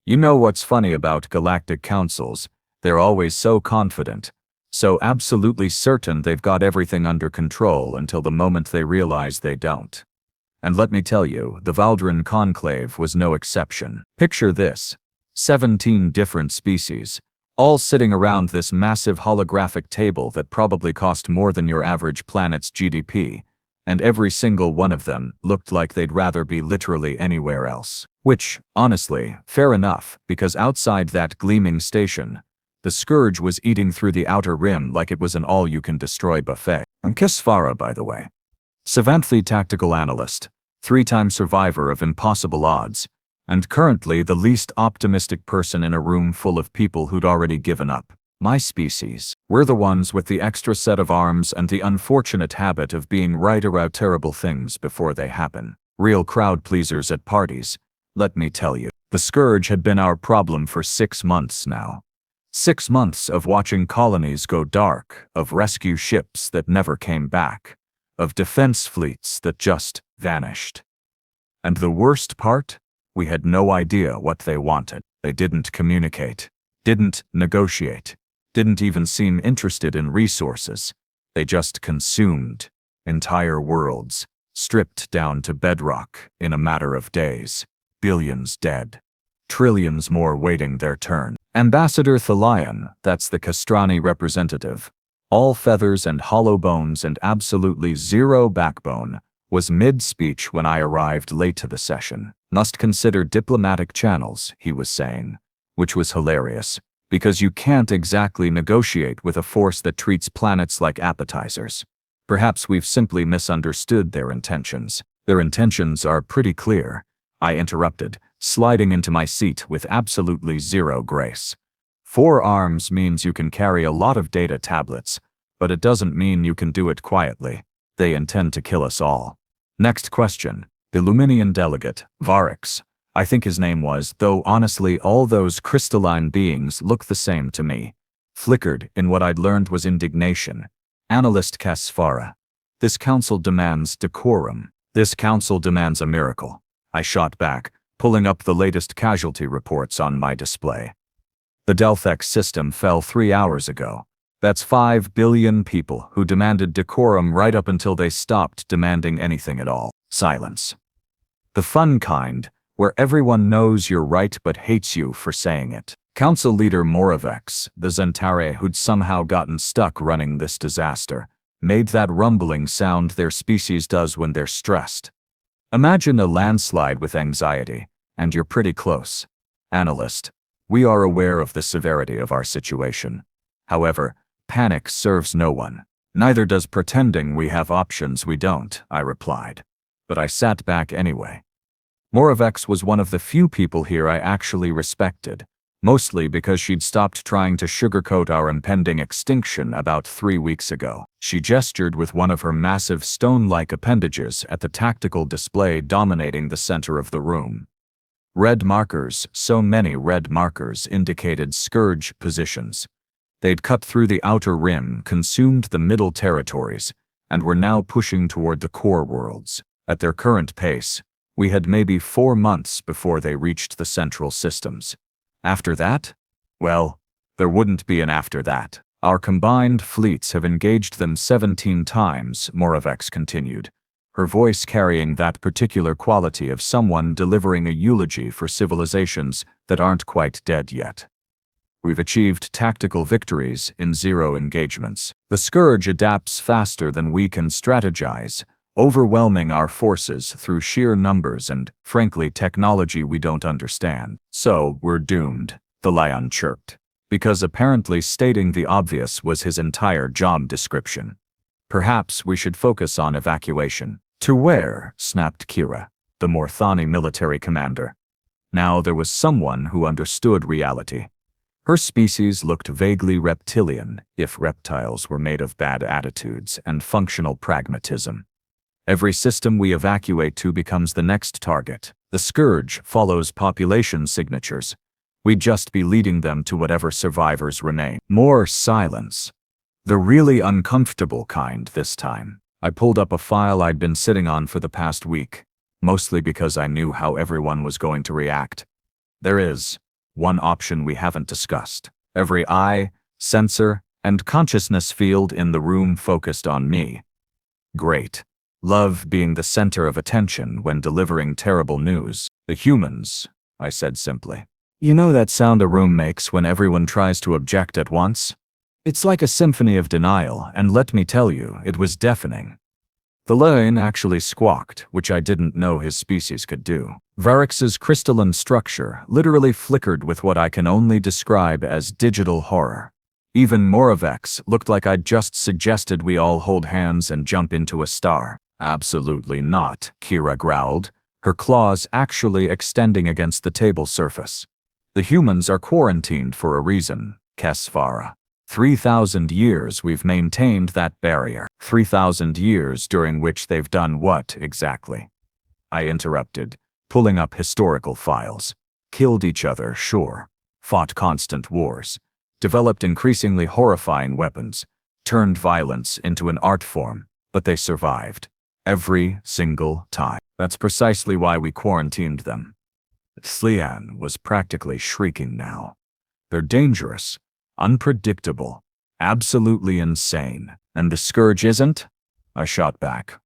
You know what's funny about galactic councils? They're always so confident, so absolutely certain they've got everything under control until the moment they realize they don't. And let me tell you, the Valdran Conclave was no exception. Picture this: 17 different species, all sitting around this massive holographic table that probably cost more than your average planet's GDP, and every single one of them looked like they'd rather be literally anywhere else. Which, honestly, fair enough, because outside that gleaming station, the Scourge was eating through the outer rim like it was an all-you-can-destroy buffet. I'm Kisfara, by the way. Savanthi tactical analyst, 3-time survivor of impossible odds, and currently the least optimistic person in a room full of people who'd already given up. My species. We're the ones with the extra set of arms and the unfortunate habit of being right about terrible things before they happen. Real crowd pleasers at parties. Let me tell you, the Scourge had been our problem for 6 months now. 6 months of watching colonies go dark, of rescue ships that never came back, of defense fleets that just vanished. And the worst part? We had no idea what they wanted. They didn't communicate, didn't negotiate, didn't even seem interested in resources. They just consumed entire worlds, stripped down to bedrock in a matter of days. Billions dead. Trillions more waiting their turn. Ambassador Thalion, that's the Castrani representative, all feathers and hollow bones and absolutely zero backbone, was mid-speech when I arrived late to the session. Must consider diplomatic channels, he was saying, which was hilarious, because you can't exactly negotiate with a force that treats planets like appetizers. Perhaps we've simply misunderstood their intentions. Their intentions are pretty clear, I interrupted, sliding into my seat with absolutely zero grace. 4 arms means you can carry a lot of data tablets, but it doesn't mean you can do it quietly. They intend to kill us all. Next question. The Luminian delegate, Varix, I think his name was, though honestly all those crystalline beings look the same to me, flickered in what I'd learned was indignation. Analyst Kasfara. This council demands decorum. This council demands a miracle. I shot back, pulling up the latest casualty reports on my display. The Delthex system fell 3 hours ago. That's 5 billion people who demanded decorum right up until they stopped demanding anything at all. Silence. The fun kind, where everyone knows you're right but hates you for saying it. Council leader Moravex, the Zentare who'd somehow gotten stuck running this disaster, made that rumbling sound their species does when they're stressed. Imagine a landslide with anxiety, and you're pretty close. Analyst. We are aware of the severity of our situation. However, panic serves no one. Neither does pretending we have options we don't, I replied. But I sat back anyway. Moravex was one of the few people here I actually respected, mostly because she'd stopped trying to sugarcoat our impending extinction about 3 weeks ago. She gestured with one of her massive stone-like appendages at the tactical display dominating the center of the room. Red markers, so many red markers, indicated Scourge positions. They'd cut through the outer rim, consumed the middle territories, and were now pushing toward the core worlds. At their current pace, we had maybe 4 months before they reached the central systems. After that? Well, there wouldn't be an after that. Our combined fleets have engaged them 17 times, Moravex continued, her voice carrying that particular quality of someone delivering a eulogy for civilizations that aren't quite dead yet. We've achieved tactical victories in 0 engagements. The Scourge adapts faster than we can strategize, overwhelming our forces through sheer numbers and, frankly, technology we don't understand. So, we're doomed, Thalion chirped, because apparently stating the obvious was his entire job description. Perhaps we should focus on evacuation. To where? Snapped Kira, the Morthani military commander. Now there was someone who understood reality. Her species looked vaguely reptilian, if reptiles were made of bad attitudes and functional pragmatism. Every system we evacuate to becomes the next target. The Scourge follows population signatures. We'd just be leading them to whatever survivors remain. More silence. The really uncomfortable kind this time. I pulled up a file I'd been sitting on for the past week, mostly because I knew how everyone was going to react. There is, one option we haven't discussed. Every eye, sensor, and consciousness field in the room focused on me. Great. Love being the center of attention when delivering terrible news. The humans, I said simply. You know that sound a room makes when everyone tries to object at once? It's like a symphony of denial, and let me tell you, it was deafening. The lion actually squawked, which I didn't know his species could do. Varix's crystalline structure literally flickered with what I can only describe as digital horror. Even Moravec's looked like I'd just suggested we all hold hands and jump into a star. Absolutely not, Kira growled, her claws actually extending against the table surface. The humans are quarantined for a reason, Kesvara. 3,000 years we've maintained that barrier. 3,000 years during which they've done what exactly? I interrupted, pulling up historical files. Killed each other, sure. Fought constant wars. Developed increasingly horrifying weapons. Turned violence into an art form, but they survived. Every single time. That's precisely why we quarantined them. Slian was practically shrieking now. They're dangerous. Unpredictable, absolutely insane. And the Scourge isn't? I shot back.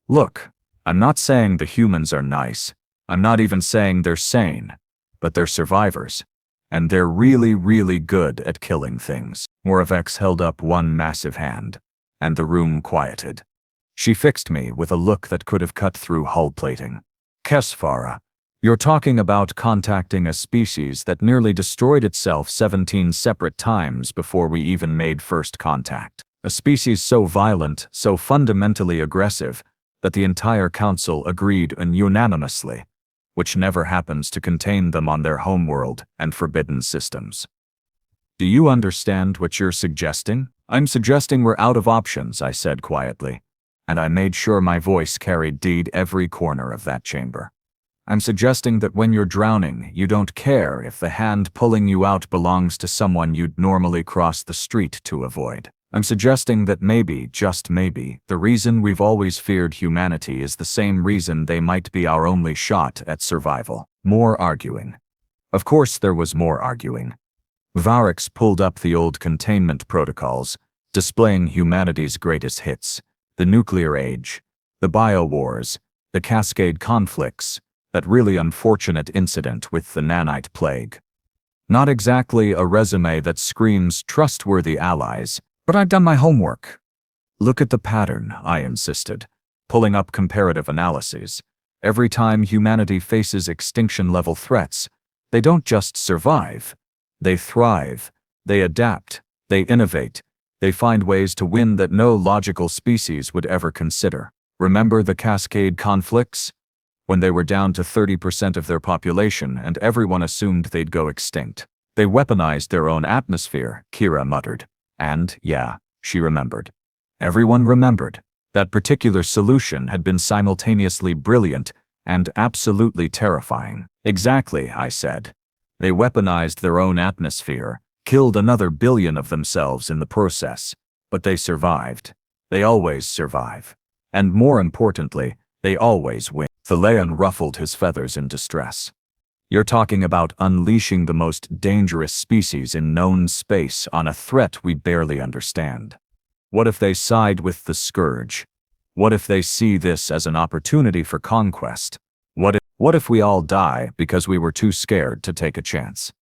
Look, I'm not saying the humans are nice. I'm not even saying they're sane. But they're survivors. And they're really, really good at killing things. Moravex held up one massive hand. And the room quieted. She fixed me with a look that could have cut through hull plating. Kesvara. You're talking about contacting a species that nearly destroyed itself 17 separate times before we even made first contact. A species so violent, so fundamentally aggressive, that the entire council agreed unanimously, which never happens to contain them on their homeworld and forbidden systems. Do you understand what you're suggesting? I'm suggesting we're out of options, I said quietly, and I made sure my voice carried every corner of that chamber. I'm suggesting that when you're drowning, you don't care if the hand pulling you out belongs to someone you'd normally cross the street to avoid. I'm suggesting that maybe, just maybe, the reason we've always feared humanity is the same reason they might be our only shot at survival. More arguing. Of course there was more arguing. Varix pulled up the old containment protocols, displaying humanity's greatest hits, the nuclear age, the biowars, the Cascade conflicts, that really unfortunate incident with the nanite plague. Not exactly a resume that screams trustworthy allies, but I've done my homework. Look at the pattern, I insisted, pulling up comparative analyses. Every time humanity faces extinction-level threats, they don't just survive. They thrive, they adapt, they innovate, they find ways to win that no logical species would ever consider. Remember the Cascade conflicts? When they were down to 30% of their population and everyone assumed they'd go extinct. They weaponized their own atmosphere, Kira muttered. And, yeah, she remembered. Everyone remembered. That particular solution had been simultaneously brilliant and absolutely terrifying. Exactly, I said. They weaponized their own atmosphere, killed another billion of themselves in the process. But they survived. They always survive. And more importantly, they always win. Thalaeon ruffled his feathers in distress. You're talking about unleashing the most dangerous species in known space on a threat we barely understand. What if they side with the Scourge? What if they see this as an opportunity for conquest? What if we all die because we were too scared to take a chance?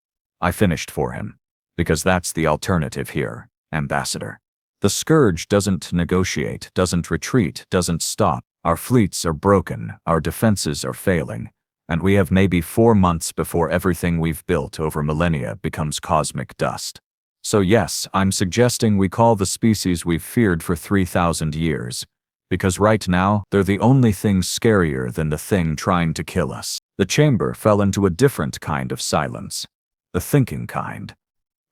I finished for him. Because that's the alternative here, Ambassador. The Scourge doesn't negotiate, doesn't retreat, doesn't stop. Our fleets are broken, our defenses are failing, and we have maybe 4 months before everything we've built over millennia becomes cosmic dust. So yes, I'm suggesting we call the species we've feared for 3,000 years, because right now, they're the only thing scarier than the thing trying to kill us. The chamber fell into a different kind of silence. The thinking kind.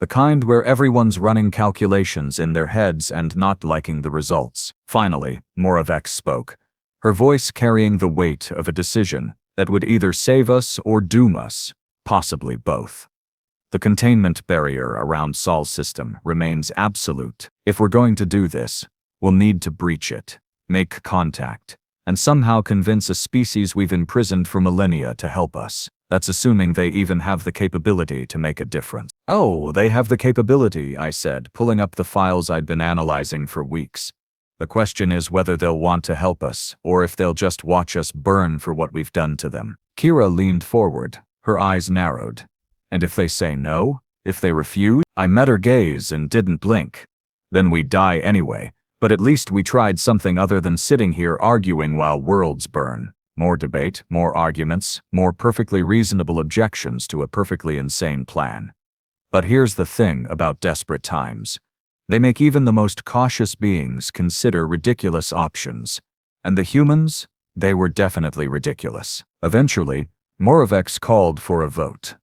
The kind where everyone's running calculations in their heads and not liking the results. Finally, Moravex spoke, her voice carrying the weight of a decision that would either save us or doom us, possibly both. The containment barrier around Sol's system remains absolute. If we're going to do this, we'll need to breach it, make contact, and somehow convince a species we've imprisoned for millennia to help us. That's assuming they even have the capability to make a difference. Oh, they have the capability, I said, pulling up the files I'd been analyzing for weeks. The question is whether they'll want to help us, or if they'll just watch us burn for what we've done to them. Kira leaned forward, her eyes narrowed. And if they say no? If they refuse? I met her gaze and didn't blink. Then we die anyway, but at least we tried something other than sitting here arguing while worlds burn. More debate, more arguments, more perfectly reasonable objections to a perfectly insane plan. But here's the thing about desperate times. They make even the most cautious beings consider ridiculous options. And the humans? They were definitely ridiculous. Eventually, Moravec called for a vote.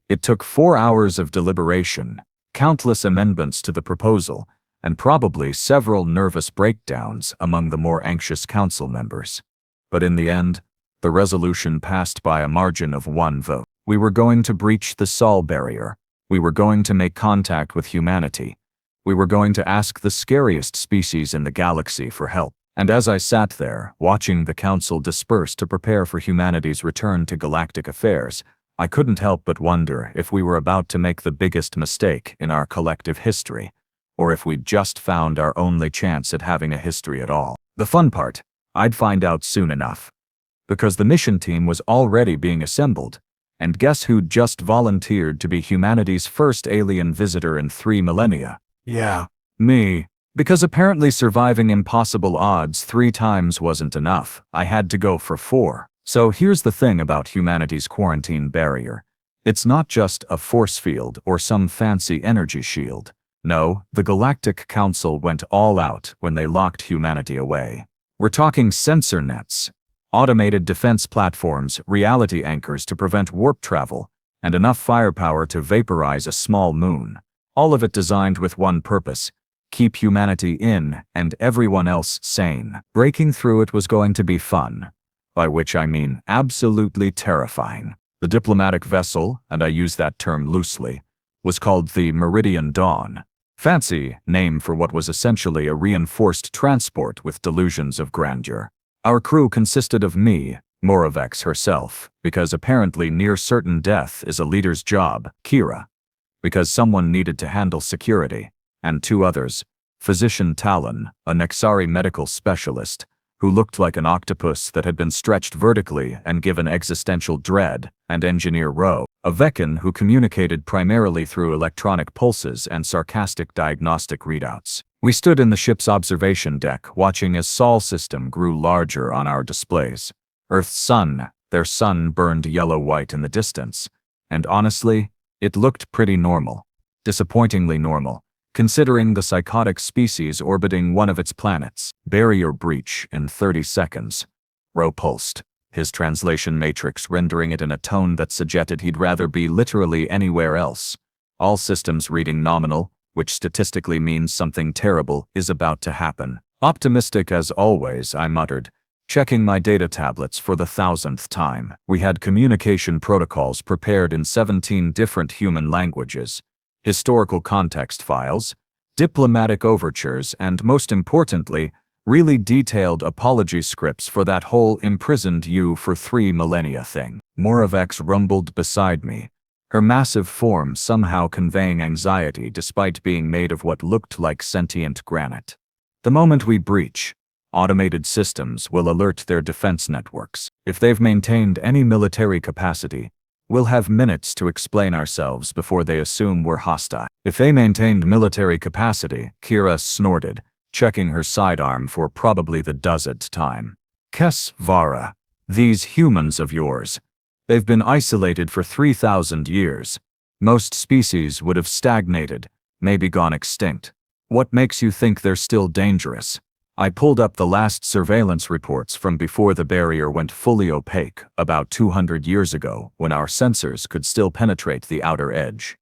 It took 4 hours of deliberation, countless amendments to the proposal, and probably several nervous breakdowns among the more anxious council members. But in the end, the resolution passed by a margin of 1 vote. We were going to breach the Sol barrier. We were going to make contact with humanity. We were going to ask the scariest species in the galaxy for help. And as I sat there, watching the council disperse to prepare for humanity's return to galactic affairs, I couldn't help but wonder if we were about to make the biggest mistake in our collective history, or if we'd just found our only chance at having a history at all. The fun part, I'd find out soon enough. Because the mission team was already being assembled, and guess who'd just volunteered to be humanity's first alien visitor in 3 millennia? Yeah, me. Because apparently surviving impossible odds 3 times wasn't enough, I had to go for 4. So here's the thing about humanity's quarantine barrier. It's not just a force field or some fancy energy shield. No, the Galactic Council went all out when they locked humanity away. We're talking sensor nets, automated defense platforms, reality anchors to prevent warp travel, and enough firepower to vaporize a small moon. All of it designed with one purpose: keep humanity in and everyone else sane. Breaking through it was going to be fun. By which I mean absolutely terrifying. The diplomatic vessel, and I use that term loosely, was called the Meridian Dawn. Fancy name for what was essentially a reinforced transport with delusions of grandeur. Our crew consisted of me, Moravec herself, because apparently near certain death is a leader's job, Kira, because someone needed to handle security, and 2 others, Physician Talon, a Nexari medical specialist, who looked like an octopus that had been stretched vertically and given existential dread, and Engineer Rowe, a Veccan who communicated primarily through electronic pulses and sarcastic diagnostic readouts. We stood in the ship's observation deck, watching as Sol system grew larger on our displays. Earth's sun, their sun burned yellow-white in the distance, and honestly, it looked pretty normal. Disappointingly normal, considering the psychotic species orbiting one of its planets. Barrier breach in 30 seconds. Rowe pulsed, his translation matrix rendering it in a tone that suggested he'd rather be literally anywhere else. All systems reading nominal, which statistically means something terrible is about to happen. Optimistic as always, I muttered, checking my data tablets for the 1000th time. We had communication protocols prepared in 17 different human languages, historical context files, diplomatic overtures, and most importantly, really detailed apology scripts for that whole imprisoned you for 3 millennia thing. Moravec rumbled beside me, her massive form somehow conveying anxiety despite being made of what looked like sentient granite. The moment we breach, automated systems will alert their defense networks. If they've maintained any military capacity, we'll have minutes to explain ourselves before they assume we're hostile. If they maintained military capacity, Kira snorted, checking her sidearm for probably the dozenth time. Kes Vara, these humans of yours, they've been isolated for 3,000 years. Most species would have stagnated, maybe gone extinct. What makes you think they're still dangerous? I pulled up the last surveillance reports from before the barrier went fully opaque, about 200 years ago, when our sensors could still penetrate the outer edge.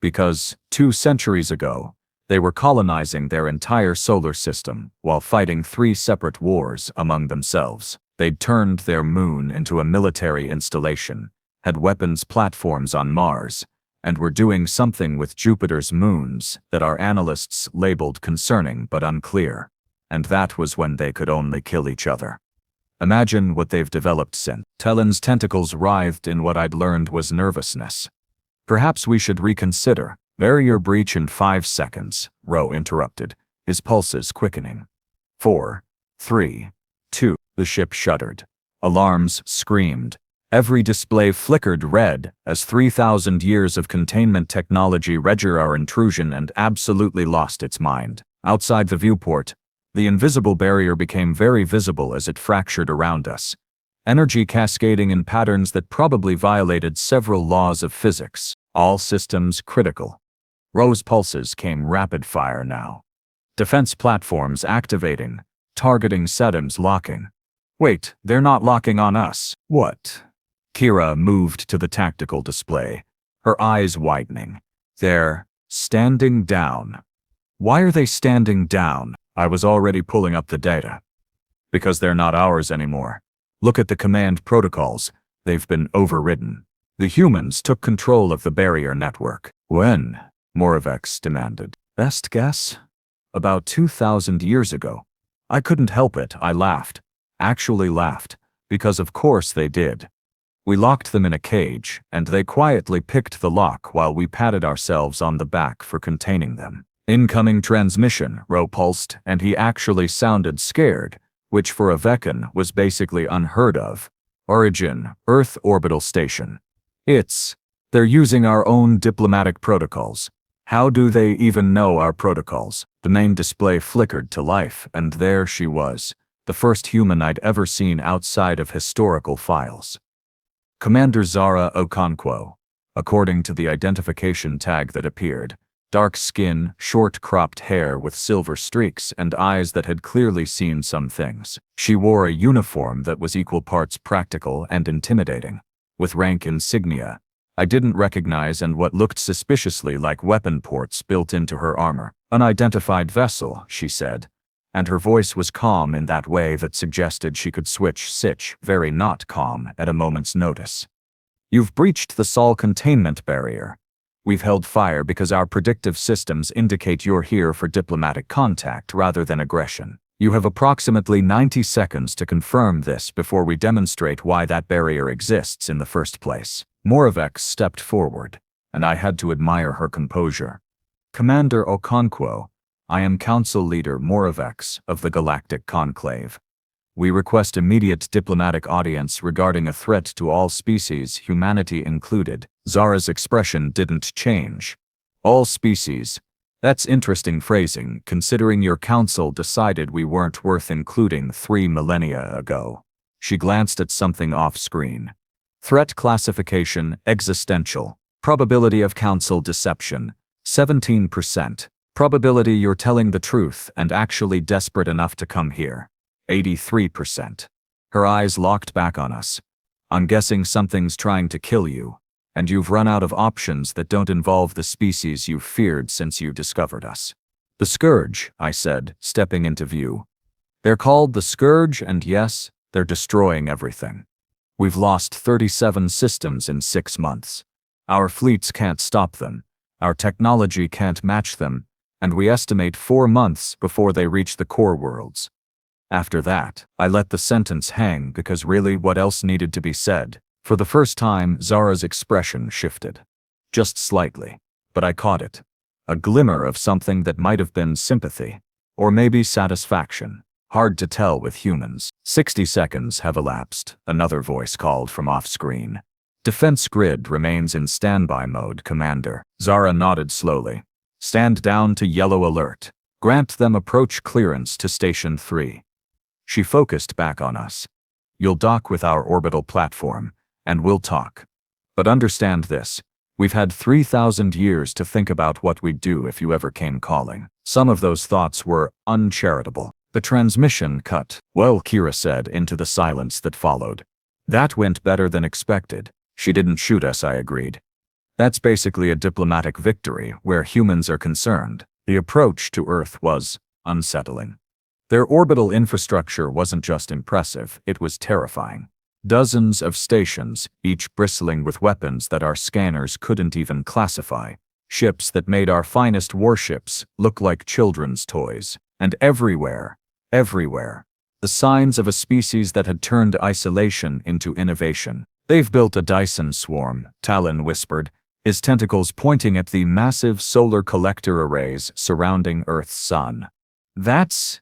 Because, 2 centuries ago, they were colonizing their entire solar system while fighting 3 separate wars among themselves. They'd turned their moon into a military installation, had weapons platforms on Mars, and were doing something with Jupiter's moons that our analysts labeled concerning but unclear. And that was when they could only kill each other. Imagine what they've developed since. Talon's tentacles writhed in what I'd learned was nervousness. Perhaps we should reconsider. Barrier breach in 5 seconds, Ro interrupted, his pulses quickening. 4, 3, 2. The ship shuddered. Alarms screamed. Every display flickered red as 3,000 years of containment technology registered our intrusion and absolutely lost its mind. Outside the viewport, the invisible barrier became very visible as it fractured around us, energy cascading in patterns that probably violated several laws of physics. All systems critical. Ro's pulses came rapid fire now. Defense platforms activating, targeting settings locking. Wait, they're not locking on us. What? Kira moved to the tactical display, her eyes widening. They're standing down. Why are they standing down? I was already pulling up the data. Because they're not ours anymore. Look at the command protocols. They've been overridden. The humans took control of the barrier network. When? Moravec demanded. Best guess? About 2,000 years ago. I couldn't help it, I laughed. Actually laughed. Because of course they did. We locked them in a cage, and they quietly picked the lock while we patted ourselves on the back for containing them. Incoming transmission, Ro pulsed, and he actually sounded scared, which for a Veccan was basically unheard of. Origin, Earth Orbital Station. They're using our own diplomatic protocols. How do they even know our protocols? The main display flickered to life, and there she was, the first human I'd ever seen outside of historical files. Commander Zara Okonkwo, according to the identification tag that appeared. Dark skin, short cropped hair with silver streaks, and eyes that had clearly seen some things. She wore a uniform that was equal parts practical and intimidating, with rank insignia I didn't recognize and what looked suspiciously like weapon ports built into her armor. Unidentified vessel, she said, and her voice was calm in that way that suggested she could switch sitch very not calm at a moment's notice. You've breached the Sol containment barrier. We've held fire because our predictive systems indicate you're here for diplomatic contact rather than aggression. You have approximately 90 seconds to confirm this before we demonstrate why that barrier exists in the first place. Moravec stepped forward, and I had to admire her composure. Commander Okonkwo, I am Council Leader Moravec of the Galactic Conclave. We request immediate diplomatic audience regarding a threat to all species, humanity included. Zara's expression didn't change. All species. That's interesting phrasing, considering your council decided we weren't worth including 3 millennia ago. She glanced at something off-screen. Threat classification, existential. Probability of council deception, 17%. Probability you're telling the truth and actually desperate enough to come here, 83%. Her eyes locked back on us. I'm guessing something's trying to kill you, and you've run out of options that don't involve the species you've feared since you discovered us. The Scourge, I said, stepping into view. They're called the Scourge, and yes, they're destroying everything. We've lost 37 systems in 6 months. Our fleets can't stop them, our technology can't match them, and we estimate 4 months before they reach the core worlds. After that, I let the sentence hang because really what else needed to be said? For the first time, Zara's expression shifted. Just slightly, but I caught it. A glimmer of something that might have been sympathy, or maybe satisfaction. Hard to tell with humans. 60 seconds have elapsed, another voice called from off-screen. Defense grid remains in standby mode, Commander. Zara nodded slowly. Stand down to yellow alert. Grant them approach clearance to Station 3. She focused back on us. You'll dock with our orbital platform, and we'll talk. But understand this. We've had 3,000 years to think about what we'd do if you ever came calling. Some of those thoughts were uncharitable. The transmission cut. Well, Kira said into the silence that followed. That went better than expected. She didn't shoot us, I agreed. That's basically a diplomatic victory where humans are concerned. The approach to Earth was unsettling. Their orbital infrastructure wasn't just impressive, it was terrifying. Dozens of stations, each bristling with weapons that our scanners couldn't even classify. Ships that made our finest warships look like children's toys. And everywhere, The signs of a species that had turned isolation into innovation. They've built a Dyson swarm, Talon whispered, his tentacles pointing at the massive solar collector arrays surrounding Earth's sun. That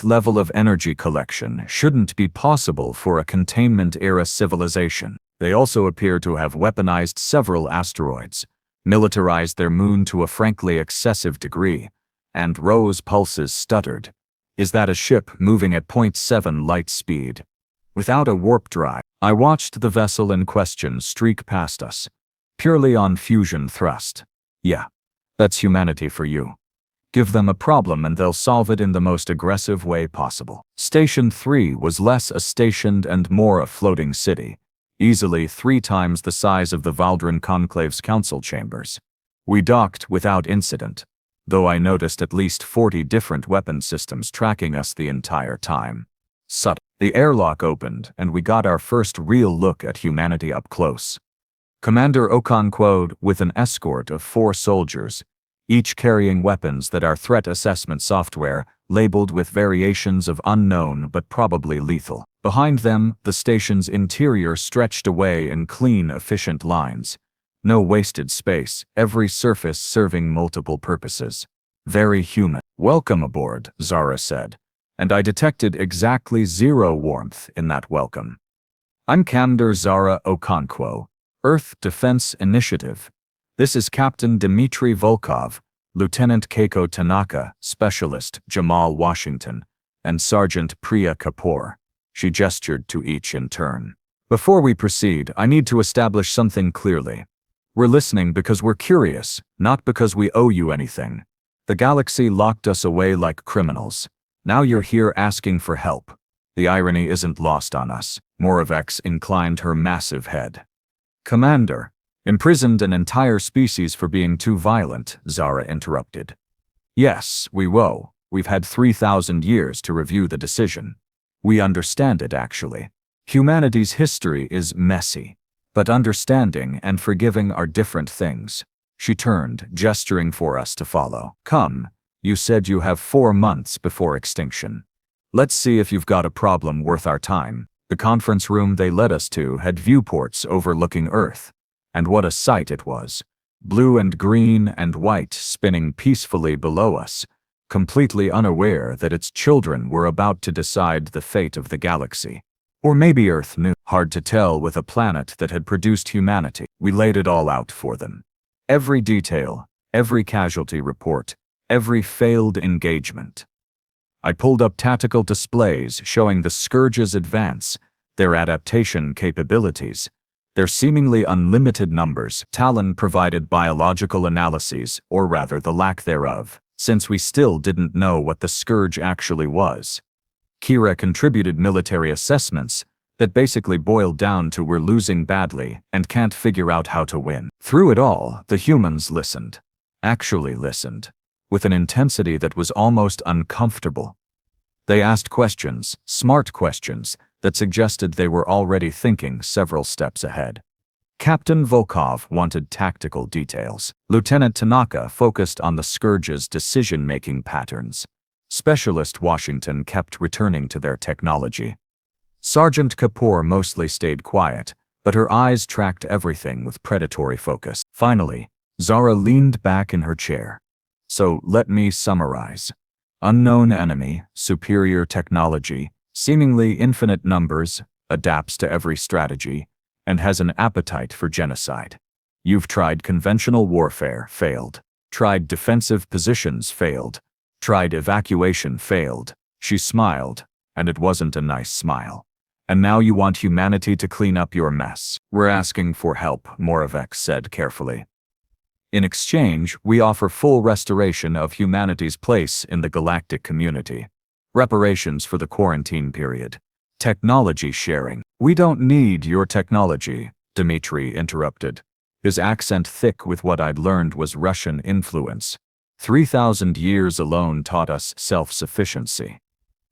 level of energy collection shouldn't be possible for a containment-era civilization. They also appear to have weaponized several asteroids, militarized their moon to a frankly excessive degree, and Rose pulses stuttered. Is that a ship moving at 0.7 light speed? Without a warp drive. I watched the vessel in question streak past us, purely on fusion thrust. Yeah, that's humanity for you. Give them a problem and they'll solve it in the most aggressive way possible. Station 3 was less a stationed and more a floating city, easily 3 times the size of the Valdran Conclave's council chambers. We docked without incident, though I noticed at least 40 different weapon systems tracking us the entire time. The airlock opened and we got our first real look at humanity up close. Commander Okonkwo with an escort of 4 soldiers, each carrying weapons that our threat assessment software labeled with variations of unknown but probably lethal. Behind them, the station's interior stretched away in clean, efficient lines. No wasted space, every surface serving multiple purposes. Very human. Welcome aboard, Zara said, and I detected exactly 0 warmth in that welcome. I'm Commander Zara Okonkwo, Earth Defense Initiative. This is Captain Dmitry Volkov, Lieutenant Keiko Tanaka, Specialist Jamal Washington, and Sergeant Priya Kapoor. She gestured to each in turn. Before we proceed, I need to establish something clearly. We're listening because we're curious, not because we owe you anything. The galaxy locked us away like criminals. Now you're here asking for help. The irony isn't lost on us. Moravex inclined her massive head. Commander, imprisoned an entire species for being too violent, Zara interrupted. Yes, we woe. We've had 3,000 years to review the decision. We understand it, actually. Humanity's history is messy, but understanding and forgiving are different things. She turned, gesturing for us to follow. Come, you said you have 4 months before extinction. Let's see if you've got a problem worth our time. The conference room they led us to had viewports overlooking Earth. And what a sight it was. Blue and green and white spinning peacefully below us, completely unaware that its children were about to decide the fate of the galaxy. Or maybe Earth knew. Hard to tell with a planet that had produced humanity. We laid it all out for them. Every detail, every casualty report, every failed engagement. I pulled up tactical displays showing the Scourge's advance, their adaptation capabilities, their seemingly unlimited numbers. Talon provided biological analyses, or rather the lack thereof, since we still didn't know what the Scourge actually was. Kira contributed military assessments that basically boiled down to we're losing badly and can't figure out how to win. Through it all, the humans listened. Actually listened. With an intensity that was almost uncomfortable. They asked questions, smart questions, that suggested they were already thinking several steps ahead. Captain Volkov wanted tactical details. Lieutenant Tanaka focused on the Scourge's decision-making patterns. Specialist Washington kept returning to their technology. Sergeant Kapoor mostly stayed quiet, but her eyes tracked everything with predatory focus. Finally, Zara leaned back in her chair. So let me summarize. Unknown enemy, superior technology, seemingly infinite numbers, adapts to every strategy, and has an appetite for genocide. You've tried conventional warfare, failed. Tried defensive positions, failed. Tried evacuation, failed. She smiled, and it wasn't a nice smile. And now you want humanity to clean up your mess. We're asking for help, Moravex said carefully. In exchange, we offer full restoration of humanity's place in the galactic community. Reparations for the quarantine period. Technology sharing. We don't need your technology, Dmitry interrupted, his accent thick with what I'd learned was Russian influence. 3,000 years alone taught us self-sufficiency.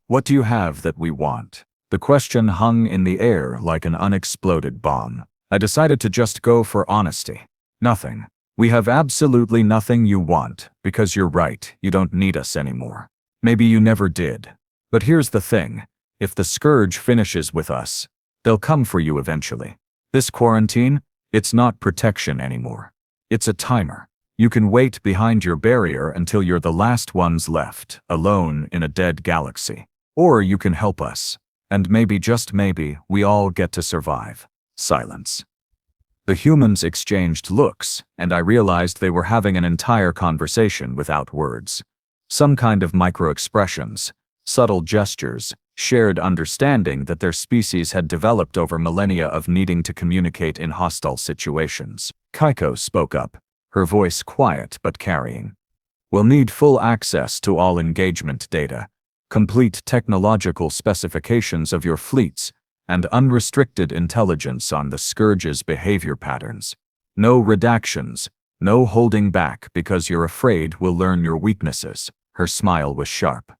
What do you have that we want? The question hung in the air like an unexploded bomb. I decided to just go for honesty. Nothing. We have absolutely nothing you want, because you're right, you don't need us anymore. Maybe you never did. But here's the thing. If the Scourge finishes with us, they'll come for you eventually. This quarantine, it's not protection anymore. It's a timer. You can wait behind your barrier until you're the last ones left, alone in a dead galaxy. Or you can help us. And maybe, just maybe, we all get to survive. Silence. The humans exchanged looks, and I realized they were having an entire conversation without words. Some kind of micro-expressions, subtle gestures, shared understanding that their species had developed over millennia of needing to communicate in hostile situations. Kaiko spoke up, her voice quiet but carrying. We'll need full access to all engagement data, complete technological specifications of your fleets, and unrestricted intelligence on the Scourge's behavior patterns. No redactions, no holding back because you're afraid we'll learn your weaknesses. Her smile was sharp.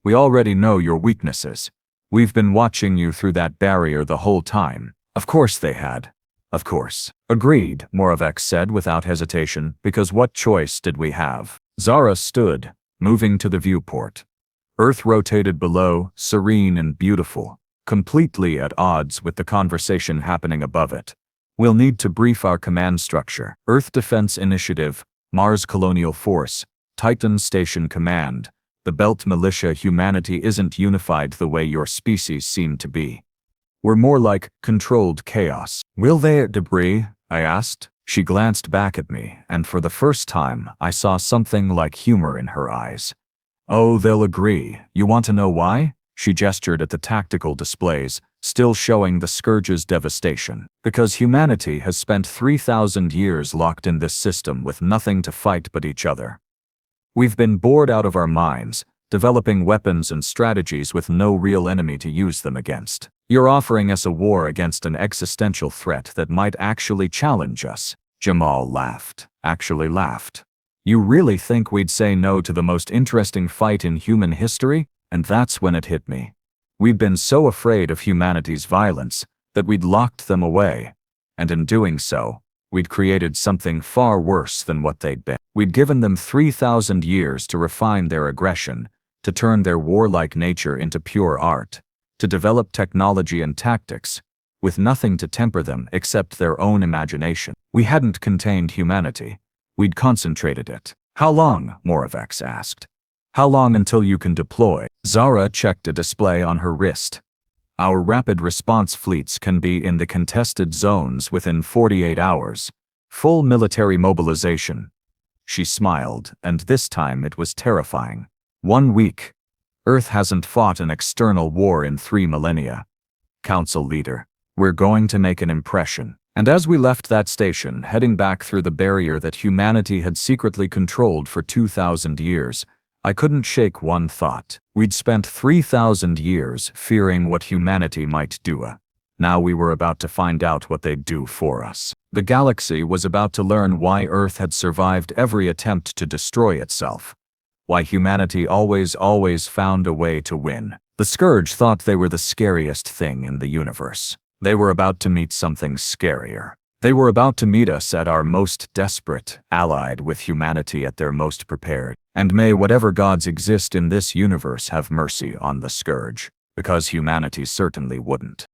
We already know your weaknesses. We've been watching you through that barrier the whole time. Of course they had. Of course. Agreed, Moravec said without hesitation, because what choice did we have? Zara stood, moving to the viewport. Earth rotated below, serene and beautiful, completely at odds with the conversation happening above it. We'll need to brief our command structure. Earth Defense Initiative, Mars Colonial Force, Titan Station Command. The Belt Militia. Humanity isn't unified the way your species seem to be. We're more like controlled chaos. Will they debris? I asked. She glanced back at me, and for the first time, I saw something like humor in her eyes. Oh, they'll agree. You want to know why? She gestured at the tactical displays, still showing the Scourge's devastation. Because humanity has spent 3,000 years locked in this system with nothing to fight but each other. We've been bored out of our minds, developing weapons and strategies with no real enemy to use them against. You're offering us a war against an existential threat that might actually challenge us. Jamal laughed. Actually laughed. You really think we'd say no to the most interesting fight in human history? And that's when it hit me. We'd been so afraid of humanity's violence that we'd locked them away. And in doing so, we'd created something far worse than what they'd been. We'd given them 3,000 years to refine their aggression, to turn their warlike nature into pure art, to develop technology and tactics, with nothing to temper them except their own imagination. We hadn't contained humanity. We'd concentrated it. How long? Moravec asked. How long until you can deploy? Zara checked a display on her wrist. Our rapid response fleets can be in the contested zones within 48 hours. Full military mobilization. She smiled, and this time it was terrifying. 1 week. Earth hasn't fought an external war in 3 millennia. Council leader, we're going to make an impression. And as we left that station, heading back through the barrier that humanity had secretly controlled for 2,000 years, I couldn't shake one thought. We'd spent 3,000 years fearing what humanity might do. Now we were about to find out what they'd do for us. The galaxy was about to learn why Earth had survived every attempt to destroy itself. Why humanity always found a way to win. The Scourge thought they were the scariest thing in the universe. They were about to meet something scarier. They were about to meet us at our most desperate, allied with humanity at their most prepared. And may whatever gods exist in this universe have mercy on the Scourge, because humanity certainly wouldn't.